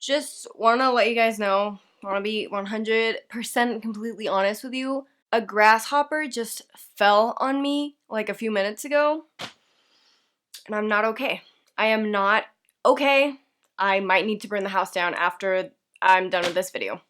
Just want to let you guys know, want to be 100% completely honest with you. A grasshopper just fell on me like a few minutes ago, and I'm not okay. I am not okay. I might need to burn the house down after I'm done with this video.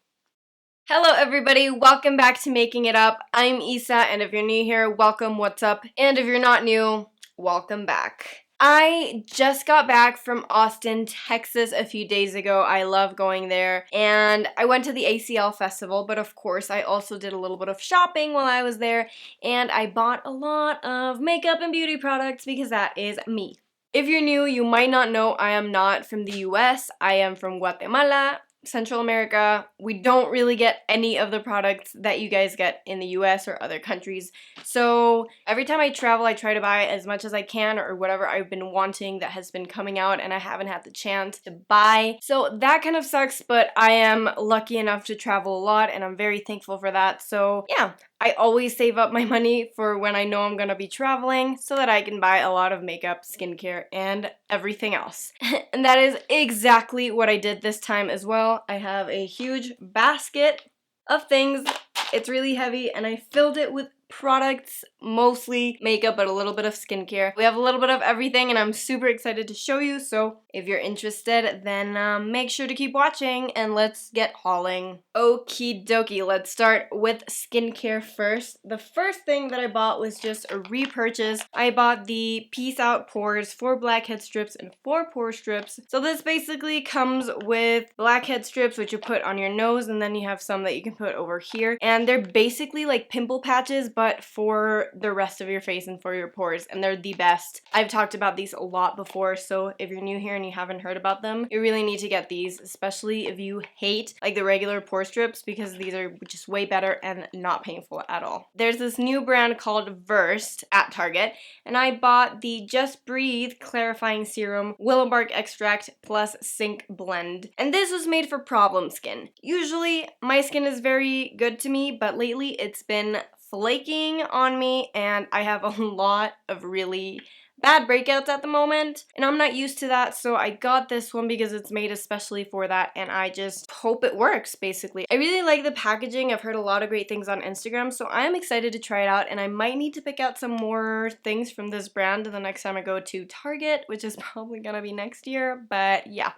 Hello everybody, welcome back to Making It Up. I'm Isa, and if you're new here, welcome, what's up? And if you're not new, welcome back. I just got back from Austin, Texas a few days ago. I love going there. And I went to the ACL festival, but of course I also did a little bit of shopping while I was there. And I bought a lot of makeup and beauty products because that is me. If you're new, you might not know I am not from the US. I am from Guatemala, Central America. We don't really get any of the products that you guys get in the US or other countries. So every time I travel, I try to buy as much as I can or whatever I've been wanting that has been coming out and I haven't had the chance to buy. So that kind of sucks, but I am lucky enough to travel a lot and I'm very thankful for that. So yeah, I always save up my money for when I know I'm gonna be traveling so that I can buy a lot of makeup, skincare, and everything else. And that is exactly what I did this time as well. I have a huge basket of things. It's really heavy and I filled it with products, mostly makeup, but a little bit of skincare. We have a little bit of everything and I'm super excited to show you, so if you're interested, then make sure to keep watching and let's get hauling. Okie dokie, let's start with skincare first. The first thing that I bought was just a repurchase. I bought the Peace Out Pores 4 blackhead strips and 4 pore strips. So this basically comes with blackhead strips, which you put on your nose, and then you have some that you can put over here. And they're basically like pimple patches, but for the rest of your face and for your pores, and they're the best. I've talked about these a lot before, so if you're new here and you haven't heard about them, you really need to get these, especially if you hate like the regular pore strips, because these are just way better and not painful at all. There's this new brand called Versed at Target, and I bought the Just Breathe Clarifying Serum Willow Bark Extract plus Zinc Blend, and this was made for problem skin. Usually my skin is very good to me, but lately it's been flaking on me and I have a lot of really bad breakouts at the moment and I'm not used to that, so I got this one because it's made especially for that and I just hope it works basically. I really like the packaging. I've heard a lot of great things on Instagram, so I am excited to try it out and I might need to pick out some more things from this brand the next time I go to Target, which is probably gonna be next year, but yeah.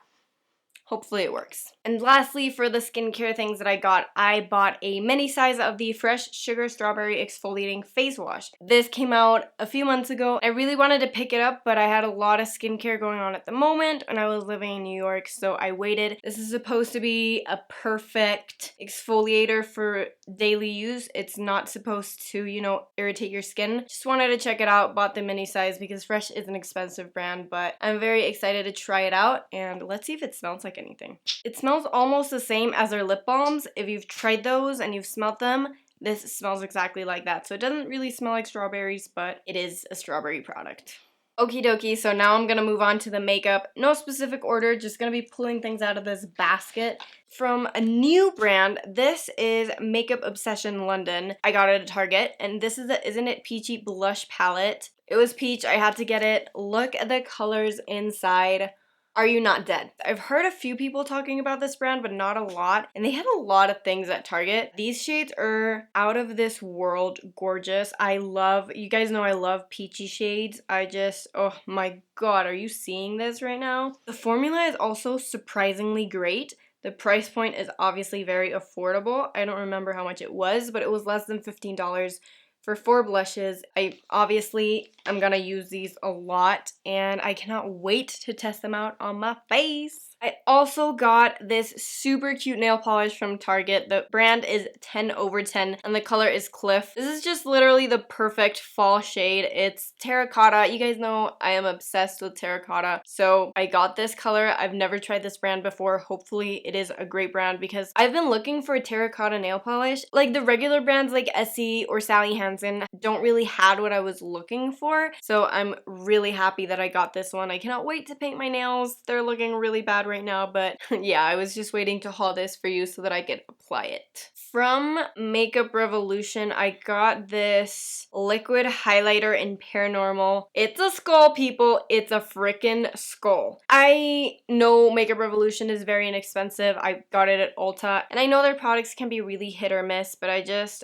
Hopefully it works. And lastly, for the skincare things that I bought a mini size of the Fresh Sugar Strawberry Exfoliating Face Wash. This came out a few months ago. I really wanted to pick it up, but I had a lot of skincare going on at the moment and I was living in New York, so I waited. This is supposed to be a perfect exfoliator for daily use. It's not supposed to, you know, irritate your skin. Just wanted to check it out, bought the mini size because Fresh is an expensive brand, but I'm very excited to try it out and let's see if it smells like anything. It smells almost the same as their lip balms. If you've tried those and you've smelled them, this smells exactly like that. So it doesn't really smell like strawberries, but it is a strawberry product. Okie dokie, so now I'm gonna move on to the makeup. No specific order, just gonna be pulling things out of this basket. From a new brand, this is Makeup Obsession London. I got it at Target, and this is the Isn't It Peachy blush palette. It was peach, I had to get it. Look at the colors inside. Are you not dead? I've heard a few people talking about this brand, but not a lot, and they had a lot of things at Target. These shades are out of this world gorgeous. You guys know I love peachy shades. Oh my god, are you seeing this right now? The formula is also surprisingly great. The price point is obviously very affordable. I don't remember how much it was, but it was less than $15 for 4 blushes. I obviously am gonna use these a lot and I cannot wait to test them out on my face. I also got this super cute nail polish from Target. The brand is 10/10 and the color is Cliff. This is just literally the perfect fall shade. It's terracotta. You guys know I am obsessed with terracotta, so I got this color. I've never tried this brand before. Hopefully it is a great brand because I've been looking for a terracotta nail polish. Like the regular brands like Essie or Sally Hansen don't really have what I was looking for, so I'm really happy that I got this one. I cannot wait to paint my nails. They're looking really bad right now, but yeah, I was just waiting to haul this for you so that I could apply it. From Makeup Revolution, I got this liquid highlighter in Paranormal. It's a skull, people. It's a freaking skull. I know Makeup Revolution is very inexpensive. I got it at Ulta, and I know their products can be really hit or miss, but this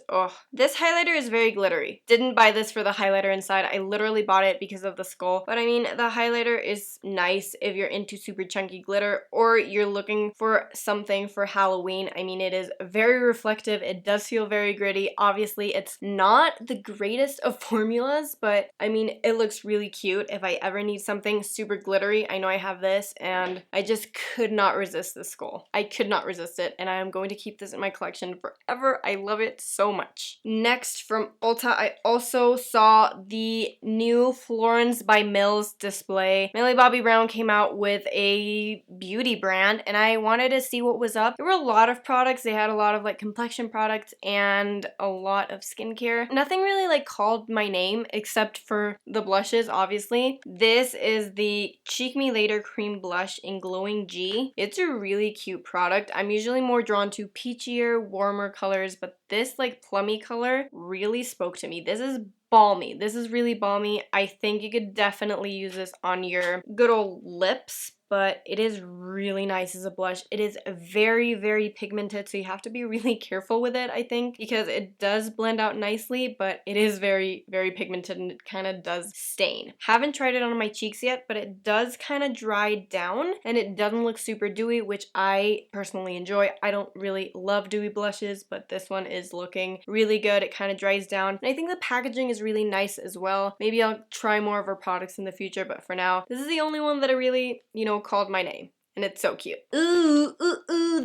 highlighter is very glittery. Didn't buy this for the highlighter inside. I literally bought it because of the skull, but I mean, the highlighter is nice if you're into super chunky glitter or you're looking for something for Halloween. I mean, it is very reflective. It does feel very gritty. Obviously, it's not the greatest of formulas, but I mean, it looks really cute. If I ever need something super glittery, I know I have this, and I just could not resist this skull. I could not resist it, and I am going to keep this in my collection forever. I love it so much. Next, from Ulta, I also saw the new Florence by Mills display. Millie Bobby Brown came out with a beauty brand, and I wanted to see what was up. There were a lot of products. They had a lot of like complexion products and a lot of skincare. Nothing really like called my name except for the blushes, obviously. This is the Cheek Me Later Cream Blush in Glowing G. It's a really cute product. I'm usually more drawn to peachier, warmer colors, but this like plummy color really spoke to me. This is balmy. This is really balmy. I think you could definitely use this on your good old lips, but it is really nice as a blush. It is very, very pigmented, so you have to be really careful with it, I think, because it does blend out nicely, but it is very, very pigmented and it kind of does stain. Haven't tried it on my cheeks yet, but it does kind of dry down and it doesn't look super dewy, which I personally enjoy. I don't really love dewy blushes, but this one is looking really good. It kind of dries down, and I think the packaging is really nice as well. Maybe I'll try more of her products in the future, but for now, this is the only one that I really, called my name. And it's so cute. Ooh,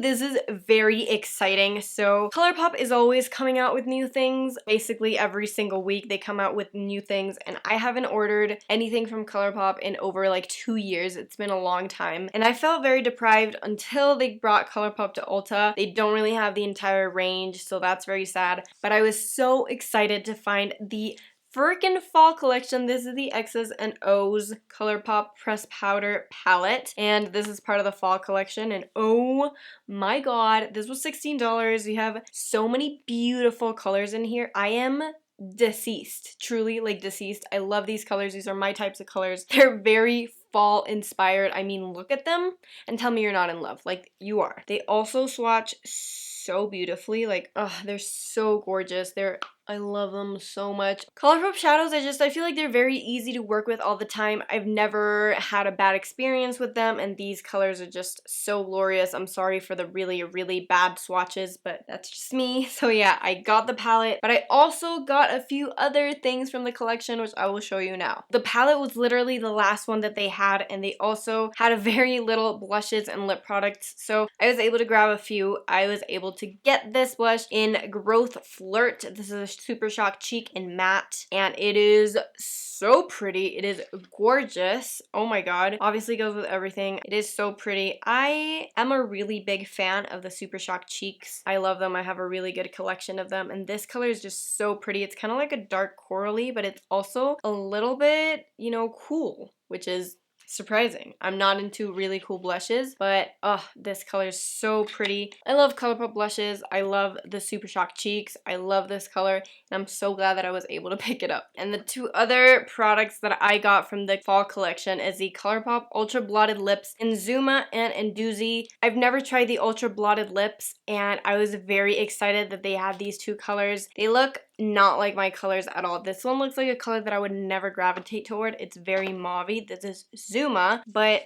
this is very exciting. So ColourPop is always coming out with new things. Basically every single week they come out with new things, and I haven't ordered anything from ColourPop in over like 2 years. It's been a long time. And I felt very deprived until they brought ColourPop to Ulta. They don't really have the entire range, so that's very sad. But I was so excited to find the freaking fall collection. This is the X's and O's ColourPop Press Powder palette, and this is part of the fall collection, and oh my god, this was $16. You have so many beautiful colors in here. I am deceased, truly like deceased. I love these colors. These are my types of colors. They're very fall inspired. I mean, look at them and tell me you're not in love. Like, you are. They also swatch so beautifully. Like, they're so gorgeous. I love them so much. ColourPop shadows, I feel like they're very easy to work with all the time. I've never had a bad experience with them, and these colors are just so glorious. I'm sorry for the really, really bad swatches, but that's just me. So yeah, I got the palette, but I also got a few other things from the collection, which I will show you now. The palette was literally the last one that they had, and they also had a very little blushes and lip products, so I was able to grab a few. I was able to get this blush in Growth Flirt. This is a Super Shock Cheek in Matte, and it is so pretty. It is gorgeous. Oh my god. Obviously goes with everything. It is so pretty. I am a really big fan of the Super Shock Cheeks. I love them. I have a really good collection of them, and this color is just so pretty. It's kind of like a dark corally, but it's also a little bit, cool, which is surprising. I'm not into really cool blushes, but this color is so pretty. I love ColourPop blushes. I love the Super Shock Cheeks. I love this color, and I'm so glad that I was able to pick it up. And the two other products that I got from the fall collection is the ColourPop Ultra Blotted Lips in Zuma and in Doozy. I've never tried the Ultra Blotted Lips, and I was very excited that they had these two colors. They look not like my colors at all. This one looks like a color that I would never gravitate toward. It's very mauvey. This is Zuma, but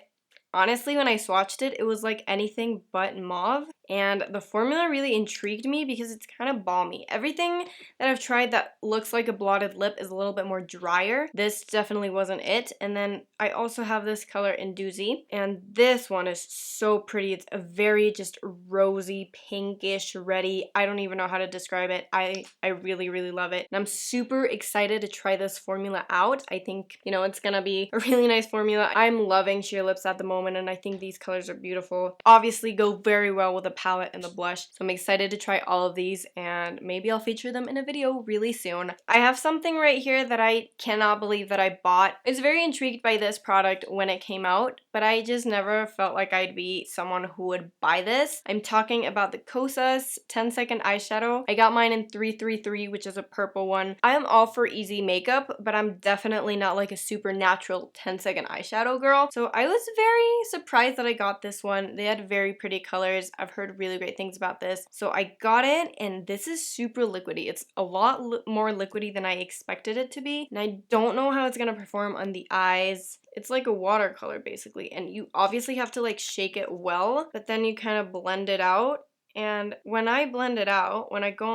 honestly, when I swatched it, it was like anything but mauve, and the formula really intrigued me because it's kind of balmy. Everything that I've tried that looks like a blotted lip is a little bit more drier. This definitely wasn't it. And then I also have this color in Doozy, and this one is so pretty. It's a very just rosy, pinkish, reddy. I don't even know how to describe it. I really, really love it. And I'm super excited to try this formula out. I think, it's gonna be a really nice formula. I'm loving Sheer Lips at the moment. moment, and I think these colors are beautiful. Obviously go very well with the palette and the blush, so I'm excited to try all of these, and maybe I'll feature them in a video really soon. I have something right here that I cannot believe that I bought. I was very intrigued by this product when it came out, but I just never felt like I'd be someone who would buy this. I'm talking about the Kosas 10-second eyeshadow. I got mine in 333, which is a purple one. I am all for easy makeup, but I'm definitely not like a super natural 10-second eyeshadow girl. So I was very surprised that I got this one. They had very pretty colors. I've heard really great things about this. So I got it, and this is super liquidy. It's a lot more liquidy than I expected it to be, and I don't know how it's gonna perform on the eyes. It's like a watercolor basically, and you obviously have to like shake it well, but then you kind of blend it out. And when I go and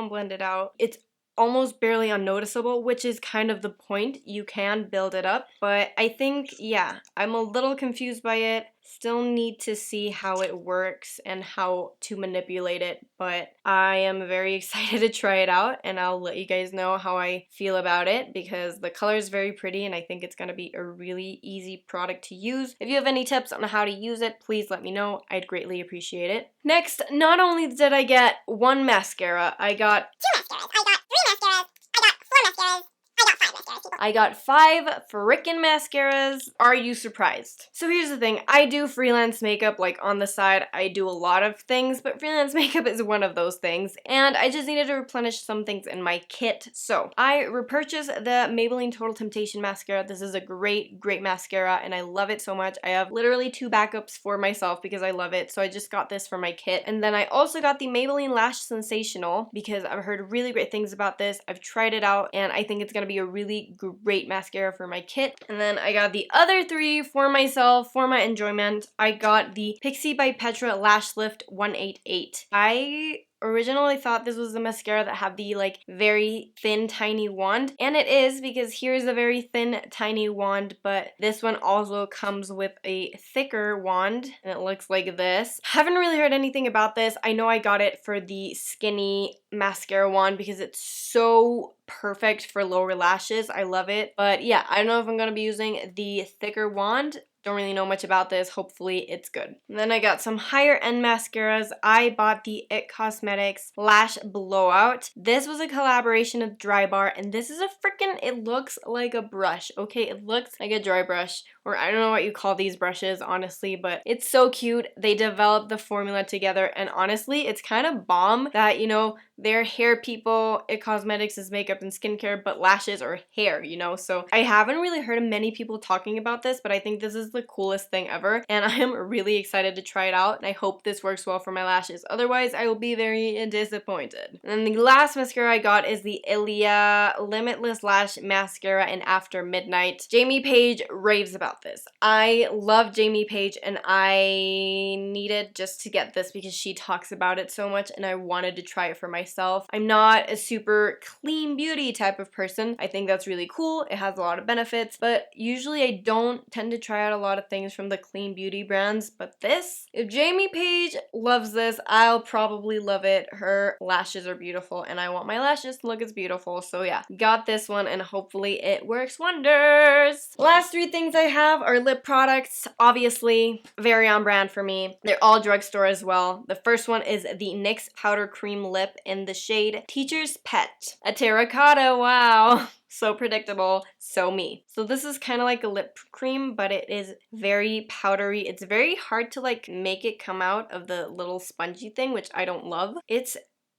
blend it out, it's almost barely unnoticeable, which is kind of the point. You can build it up, but I think, yeah, I'm a little confused by it. Still need to see how it works and how to manipulate it, but I am very excited to try it out, and I'll let you guys know how I feel about it because the color is very pretty and I think it's going to be a really easy product to use. If you have any tips on how to use it, please let me know. I'd greatly appreciate it. Next, not only did I get one mascara, I got two mascaras, I got three mascaras, I got four mascaras, I got five mascaras. I got 5 frickin' mascaras. Are you surprised? So here's the thing. I do freelance makeup, like on the side. I do a lot of things, but freelance makeup is one of those things. And I just needed to replenish some things in my kit. So I repurchased the Maybelline Total Temptation mascara. This is a great, great mascara, and I love it so much. I have literally 2 backups for myself because I love it. So I just got this for my kit. And then I also got the Maybelline Lash Sensational because I've heard really great things about this. I've tried it out, and I think it's going to be a really great mascara for my kit. And then I got the other 3 for myself, for my enjoyment. I got the Pixi by Petra Lash Lift 188. I originally thought this was the mascara that had the like very thin tiny wand, and it is, because here's a very thin tiny wand, but this one also comes with a thicker wand and it looks like this. Haven't really heard anything about this. I know I got it for the skinny mascara wand because it's so perfect for lower lashes. I love it, but yeah, I don't know if I'm gonna be using the thicker wand. Don't really know much about this. Hopefully it's good. And then I got some higher end mascaras. I bought the IT Cosmetics Lash Blowout. This was a collaboration with Dry Bar, and this is a freaking, it looks like a brush, okay? It looks like a dry brush, or I don't know what you call these brushes, honestly, but it's so cute. They developed the formula together, and honestly, it's kind of bomb that, you know, they're hair people. IT Cosmetics is makeup and skincare, but lashes are hair, you know? So I haven't really heard of many people talking about this, but I think this is the coolest thing ever, and I am really excited to try it out, and I hope this works well for my lashes. Otherwise, I will be very disappointed. And then the last mascara I got is the Ilia Limitless Lash Mascara in After Midnight. Jamie Page raves about this. I love Jamie Page, and I needed just to get this because she talks about it so much, and I wanted to try it for myself. I'm not a super clean beauty type of person. I think that's really cool. It has a lot of benefits, but usually I don't tend to try out a lot of things from the clean beauty brands, but this, if Jamie Page loves this, I'll probably love it. Her lashes are beautiful, and I want my lashes to look as beautiful, so yeah, got this one, and hopefully it works wonders. Last 3 things I have are lip products, obviously very on brand for me. They're all drugstore as well. The first one is the NYX Powder Cream Lip in the shade Teacher's Pet. A terracotta, wow. So predictable, so me. So this is kind of like a lip cream, but it is very powdery. It's very hard to like make it come out of the little spongy thing, which I don't love. It's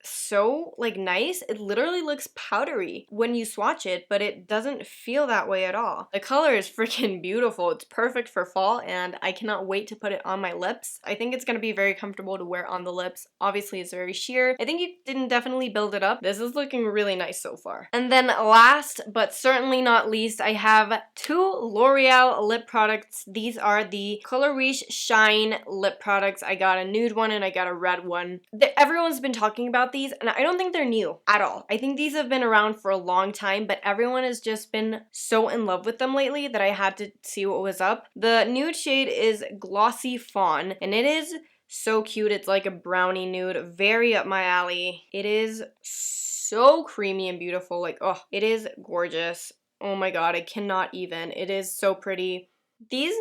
so like nice. It literally looks powdery when you swatch it, but it doesn't feel that way at all. The color is freaking beautiful. It's perfect for fall, and I cannot wait to put it on my lips. I think it's gonna be very comfortable to wear on the lips. Obviously it's very sheer. I think you can definitely build it up. This is looking really nice so far. And then last but certainly not least, I have 2 L'Oreal lip products. These are the Color Riche Shine lip products. I got a nude one and I got a red one. Everyone's been talking about these, and I don't think they're new at all. I think these have been around for a long time, but everyone has just been so in love with them lately that I had to see what was up. The nude shade is Glossy Fawn, and it is so cute. It's like a brownie nude, very up my alley. It is so creamy and beautiful. Like, oh, it is gorgeous. Oh my god, I cannot even. It is so pretty. These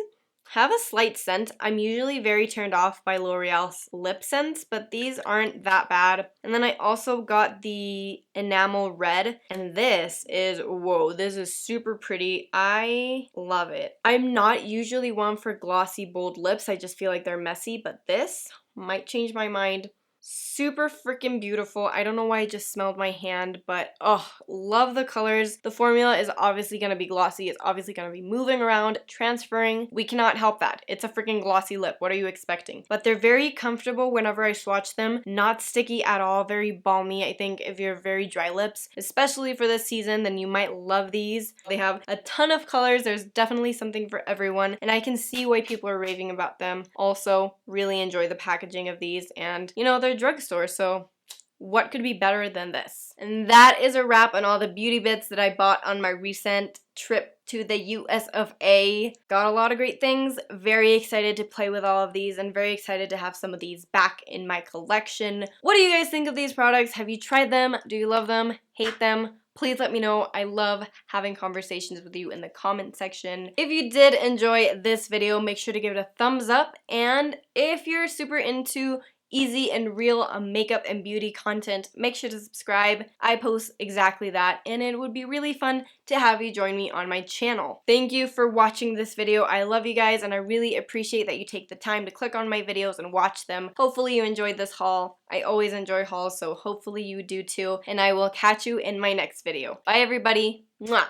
have a slight scent. I'm usually very turned off by L'Oreal's lip scents, but these aren't that bad. And then I also got the enamel red, and this is, whoa, this is super pretty. I love it. I'm not usually one for glossy, bold lips. I just feel like they're messy, but this might change my mind. Super freaking beautiful. I don't know why I just smelled my hand, but oh, love the colors. The formula is obviously going to be glossy. It's obviously going to be moving around, transferring. We cannot help that. It's a freaking glossy lip. What are you expecting? But they're very comfortable whenever I swatch them. Not sticky at all. Very balmy. I think if you're very dry lips, especially for this season, then you might love these. They have a ton of colors. There's definitely something for everyone, and I can see why people are raving about them. Also, really enjoy the packaging of these, and you know, they're drugstore, so what could be better than this? And that is a wrap on all the beauty bits that I bought on my recent trip to the US of A. Got a lot of great things. Very excited to play with all of these and very excited to have some of these back in my collection. What do you guys think of these products? Have you tried them? Do you love them? Hate them? Please let me know. I love having conversations with you in the comment section. If you did enjoy this video, make sure to give it a thumbs up. And if you're super into easy and real makeup and beauty content, make sure to subscribe. I post exactly that, and it would be really fun to have you join me on my channel. Thank you for watching this video. I love you guys, and I really appreciate that you take the time to click on my videos and watch them. Hopefully you enjoyed this haul. I always enjoy hauls, so hopefully you do too, and I will catch you in my next video. Bye everybody. Mwah.